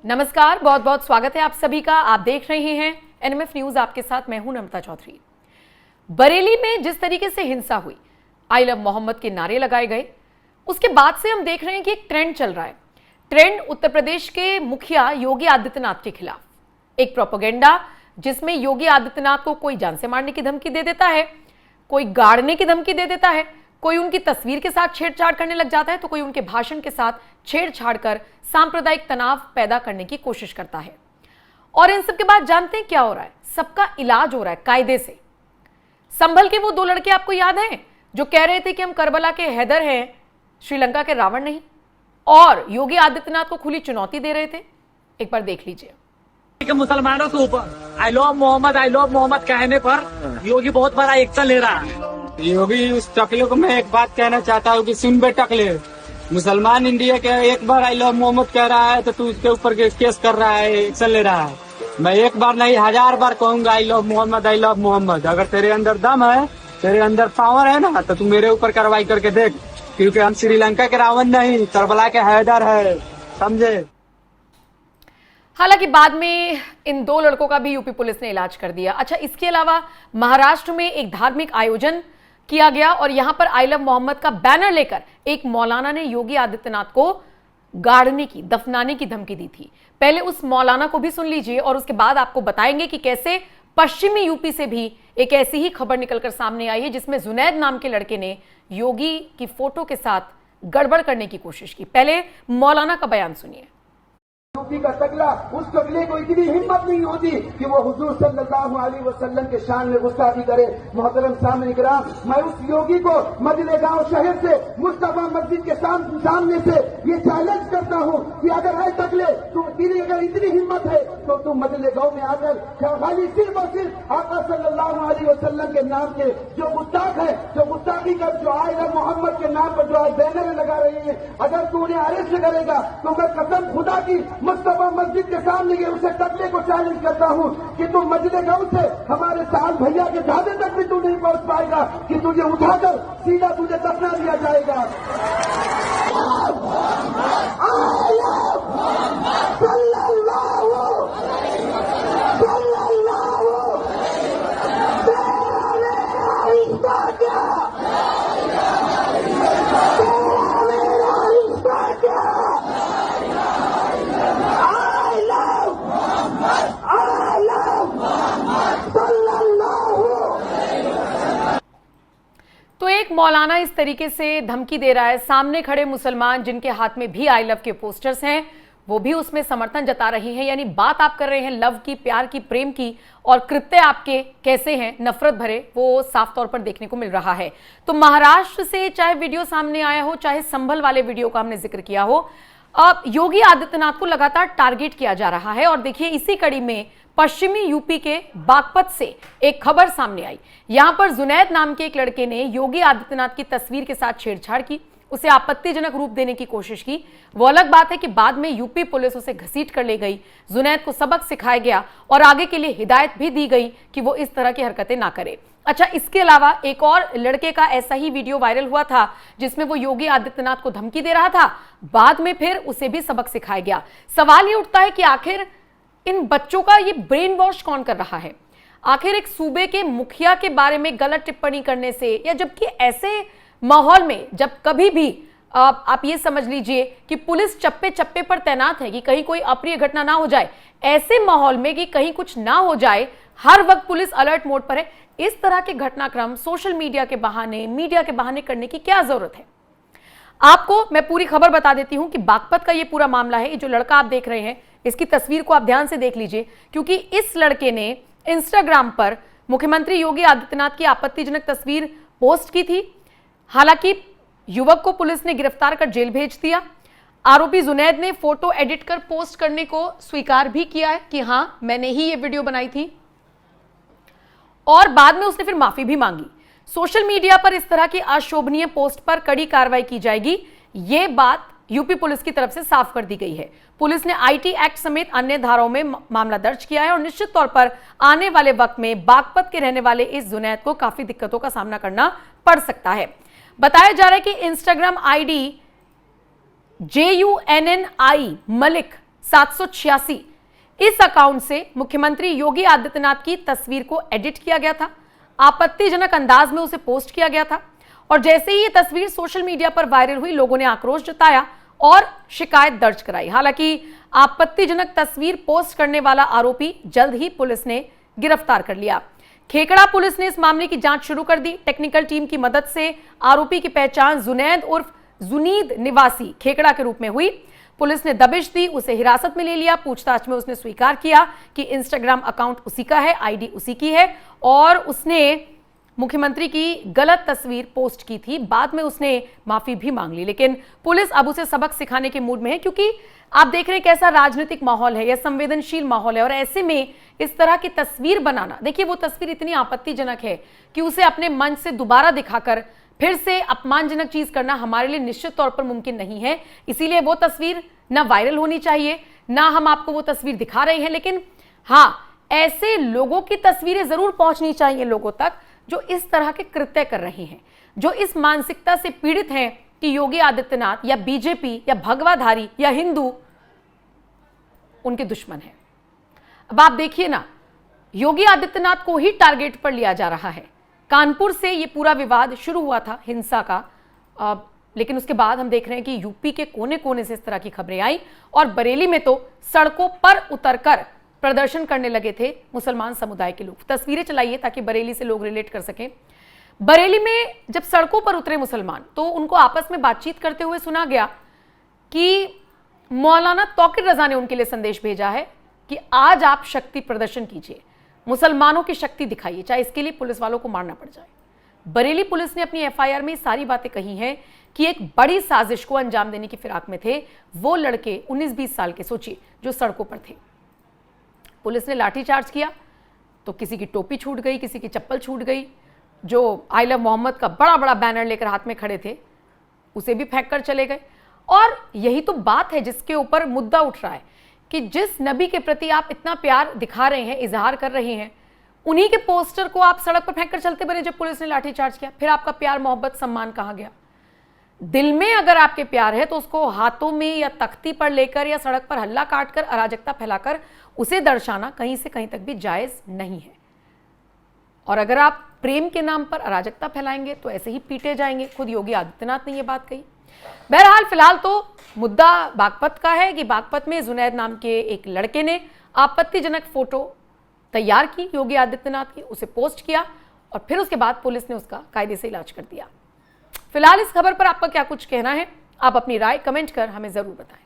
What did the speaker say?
नमस्कार, बहुत बहुत स्वागत है आप सभी का। आप देख रहे हैं एनएमएफ न्यूज, आपके साथ मैं हूं नम्रता चौधरी। बरेली में जिस तरीके से हिंसा हुई, आई लव मोहम्मद के नारे लगाए गए, उसके बाद से हम देख रहे हैं कि एक ट्रेंड चल रहा है। ट्रेंड उत्तर प्रदेश के मुखिया योगी आदित्यनाथ के खिलाफ, एक प्रोपेगेंडा जिसमें योगी आदित्यनाथ को कोई जान से मारने की धमकी दे देता है, कोई गाड़ने की धमकी दे देता है, कोई उनकी तस्वीर के साथ छेड़छाड़ करने लग जाता है, तो कोई उनके भाषण के साथ छेड़छाड़ कर सांप्रदायिक तनाव पैदा करने की कोशिश करता है। और इन सब के बाद जानते हैं क्या हो रहा है? सबका इलाज हो रहा है कायदे से। संभल के वो दो लड़के आपको याद हैं जो कह रहे थे कि हम करबला के हैदर हैं, श्रीलंका के रावण नहीं, और योगी आदित्यनाथ को खुली चुनौती दे रहे थे। एक बार देख लीजिए। मुसलमानों के ऊपर आई लव मोहम्मद कहने पर योगी बहुत बड़ा एक्शन ले रहा है। योगी उस टकले को मैं एक बात कहना चाहता हूँ कि सुन बे टकले, मुसलमान इंडिया के एक बार आई लव मोहम्मद कह रहा है तो तू उसके ऊपर केस कर रहा है, एक्शन ले रहा है। मैं एक बार नहीं 1000 बार कहूंगा आई लव मोहम्मद। अगर तेरे अंदर दम है, तेरे अंदर पावर है ना, तो तू मेरे ऊपर कार्रवाई करके देख, क्योंकि हम श्रीलंका के रावण नहीं, करबला के हैदर है, समझे। हालांकि बाद में इन दो लड़कों का भी यूपी पुलिस ने इलाज कर दिया। अच्छा, इसके अलावा महाराष्ट्र में एक धार्मिक आयोजन किया गया और यहां पर आई लव मोहम्मद का बैनर लेकर एक मौलाना ने योगी आदित्यनाथ को गाड़ने की, दफनाने की धमकी दी थी। पहले उस मौलाना को भी सुन लीजिए और उसके बाद आपको बताएंगे कि कैसे पश्चिमी यूपी से भी एक ऐसी ही खबर निकलकर सामने आई है जिसमें जुनैद नाम के लड़के ने योगी की फोटो के साथ गड़बड़ करने की कोशिश की। पहले मौलाना का बयान सुनिए। यूपी का टकला, उस टकले को इतनी हिम्मत नहीं होती कि वो हुजूर सल्लल्लाहु अलैहि वसल्लम के शान में गुस्ताखी करे। मोहतरम सामने इकराम, मैं उस योगी को मजले गांव शहर से, मुस्तफा मस्जिद के सामने से ये चैलेंज करता हूं कि अगर है टकले, तेरी अगर इतनी हिम्मत है तो तुम मजले गांव में आकर खाली सिर्फ और सिर्फ आका सल्लल्लाहु अलैहि वसल्लम के नाम के जो गुस्ताख है, जो गुस्ताखी कर, जो आई लव मोहम्मद के नाम पर जो आज बैनर लगा रही है, अगर तू उन्हें अरेस्ट करेगा तो मैं कसम खुदा की मुस्तफा मस्जिद के सामने ये उसे टकले को चैलेंज करता हूं कि तुम मजले गांव से हमारे साल भैया के दादे तक भी तू नहीं पहुंच पाएगा कि तुझे उठाकर सीधा तुझे दफना दिया जाएगा। तो एक मौलाना इस तरीके से धमकी दे रहा है, सामने खड़े मुसलमान जिनके हाथ में भी आई लव के पोस्टर्स हैं वो भी उसमें समर्थन जता रही हैं। यानी बात आप कर रहे हैं लव की, प्यार की, प्रेम की, और कृत्य आपके कैसे हैं नफरत भरे, वो साफ तौर पर देखने को मिल रहा है। तो महाराष्ट्र से चाहे वीडियो सामने आया हो, चाहे संभल वाले वीडियो का हमने जिक्र किया हो, अब योगी आदित्यनाथ को लगातार टारगेट किया जा रहा है। और देखिए, इसी कड़ी में पश्चिमी यूपी के बागपत से एक खबर सामने आई। यहां पर जुनैद नाम के एक लड़के ने योगी आदित्यनाथ की तस्वीर के साथ छेड़छाड़ की, उसे आपत्तिजनक रूप देने की कोशिश की। वो अलग बात है कि बाद में यूपी पुलिस उसे घसीट कर ले गई, जुनैद को सबक सिखाया गया और आगे के लिए हिदायत भी दी गई कि वो इस तरह की हरकतें ना करे। अच्छा, इसके अलावा एक और लड़के का ऐसा ही वीडियो वायरल हुआ था जिसमें वो योगी आदित्यनाथ को धमकी दे रहा था, बाद में फिर उसे भी सबक सिखाया गया। सवाल ये उठता है कि आखिर इन बच्चों का ये ब्रेन वॉश कौन कर रहा है? आखिर एक सूबे के मुखिया के बारे में गलत टिप्पणी करने से, या जबकि ऐसे माहौल में जब कभी भी आप ये समझ लीजिए कि पुलिस चप्पे चप्पे पर तैनात है कि कहीं कोई अप्रिय घटना ना हो जाए, ऐसे माहौल में कि कहीं कुछ ना हो जाए, हर वक्त पुलिस अलर्ट मोड पर है। इस तरह के घटनाक्रम सोशल मीडिया के बहाने, मीडिया के बहाने करने की क्या जरूरत है? आपको मैं पूरी खबर बता देती हूं कि बागपत का ये पूरा मामला है। ये जो लड़का आप देख रहे हैं, इसकी तस्वीर को आप ध्यान से देख लीजिए, क्योंकि इस लड़के ने इंस्टाग्राम पर मुख्यमंत्री योगी आदित्यनाथ की आपत्तिजनक तस्वीर पोस्ट की थी। हालांकि युवक को पुलिस ने गिरफ्तार कर जेल भेज दिया। आरोपी जुनैद ने फोटो एडिट कर पोस्ट करने को स्वीकार भी किया है कि हां, मैंने ही ये वीडियो बनाई थी, और बाद में उसने फिर माफी भी मांगी। सोशल मीडिया पर इस तरह की अशोभनीय पोस्ट पर कड़ी कार्रवाई की जाएगी, ये बात यूपी पुलिस की तरफ से साफ कर दी गई है। पुलिस ने आईटी एक्ट समेत अन्य धाराओं में मामला दर्ज किया है और निश्चित तौर पर आने वाले वक्त में बागपत के रहने वाले इस जुनैद को काफी दिक्कतों का सामना करना पड़ सकता है। बताया जा रहा है कि इंस्टाग्राम आईडी JUNNI मलिक 786 इस अकाउंट से मुख्यमंत्री योगी आदित्यनाथ की तस्वीर को एडिट किया गया था, आपत्तिजनक अंदाज में उसे पोस्ट किया गया था और जैसे ही ये तस्वीर सोशल मीडिया पर वायरल हुई, लोगों ने आक्रोश जताया और शिकायत दर्ज कराई। हालांकि आपत्तिजनक तस्वीर पोस्ट करने वाला आरोपी जल्द ही पुलिस ने गिरफ्तार कर लिया। खेकड़ा पुलिस ने इस मामले की जांच शुरू कर दी। टेक्निकल टीम की मदद से आरोपी की पहचान जुनैद उर्फ जुनीद निवासी खेकड़ा के रूप में हुई। पुलिस ने दबिश दी, उसे हिरासत में ले लिया। पूछताछ में उसने स्वीकार किया कि इंस्टाग्राम अकाउंट उसी का है, आईडी उसी की है और उसने मुख्यमंत्री की गलत तस्वीर पोस्ट की थी। बाद में उसने माफी भी मांग ली, लेकिन पुलिस अब उसे सबक सिखाने के मूड में है, क्योंकि आप देख रहे हैं कैसा राजनीतिक माहौल है, यह संवेदनशील माहौल है और ऐसे में इस तरह की तस्वीर बनाना, देखिए वो तस्वीर इतनी आपत्तिजनक है कि उसे अपने मंच से दोबारा दिखाकर फिर से अपमानजनक चीज करना हमारे लिए निश्चित तौर पर मुमकिन नहीं है। इसीलिए वो तस्वीर ना वायरल होनी चाहिए, ना हम आपको वो तस्वीर दिखा रहे हैं, लेकिन हाँ, ऐसे लोगों की तस्वीरें जरूर पहुंचनी चाहिए लोगों तक जो इस तरह के कृत्य कर रहे हैं, जो इस मानसिकता से पीड़ित हैं कि योगी आदित्यनाथ या बीजेपी या भगवाधारी या हिंदू उनके दुश्मन है। अब आप देखिए ना, योगी आदित्यनाथ को ही टारगेट पर लिया जा रहा है। कानपुर से ये पूरा विवाद शुरू हुआ था हिंसा का, लेकिन उसके बाद हम देख रहे हैं कि यूपी के कोने कोने से इस तरह की खबरें आई और बरेली में तो सड़कों पर उतरकर प्रदर्शन करने लगे थे मुसलमान समुदाय के लोग। तस्वीरें चलाइए ताकि बरेली से लोग रिलेट कर सकें। बरेली में जब सड़कों पर उतरे मुसलमान तो उनको आपस में बातचीत करते हुए सुना गया कि मौलाना तौकीर रजा ने उनके लिए संदेश भेजा है कि आज आप शक्ति प्रदर्शन कीजिए, मुसलमानों की शक्ति दिखाइए, चाहे इसके लिए पुलिस वालों को मारना पड़ जाए। बरेली पुलिस ने अपनी एफआईआर में सारी बातें कही हैं कि एक बड़ी साजिश को अंजाम देने की फिराक में थे वो लड़के 19-20 साल के, सोचिए, जो सड़कों पर थे। पुलिस ने लाठीचार्ज किया तो किसी की टोपी छूट गई, किसी की चप्पल छूट गई। जो आई लव मोहम्मद का बड़ा बड़ा बैनर लेकर हाथ में खड़े थे उसे भी फेंक कर चले गए। और यही तो बात है जिसके ऊपर मुद्दा उठ रहा है कि जिस नबी के प्रति आप इतना प्यार दिखा रहे हैं, इजहार कर रहे हैं, उन्हीं के पोस्टर को आप सड़क पर फेंक कर चलते बने जब पुलिस ने लाठीचार्ज किया। फिर आपका प्यार, मोहब्बत, सम्मान कहां गया? दिल में अगर आपके प्यार है तो उसको हाथों में या तख्ती पर लेकर या सड़क पर हल्ला काटकर, अराजकता फैलाकर उसे दर्शाना कहीं से कहीं तक भी जायज नहीं है। और अगर आप प्रेम के नाम पर अराजकता फैलाएंगे तो ऐसे ही पीटे जाएंगे। खुद योगी आदित्यनाथ ने यह बात कही। बहरहाल फिलहाल तो मुद्दा बागपत का है कि बागपत में जुनैद नाम के एक लड़के ने आपत्तिजनक फोटो तैयार की योगी आदित्यनाथ की, उसे पोस्ट किया और फिर उसके बाद पुलिस ने उसका कायदे से इलाज कर दिया। फिलहाल इस खबर पर आपका क्या कुछ कहना है? आप अपनी राय कमेंट कर हमें जरूर बताएं।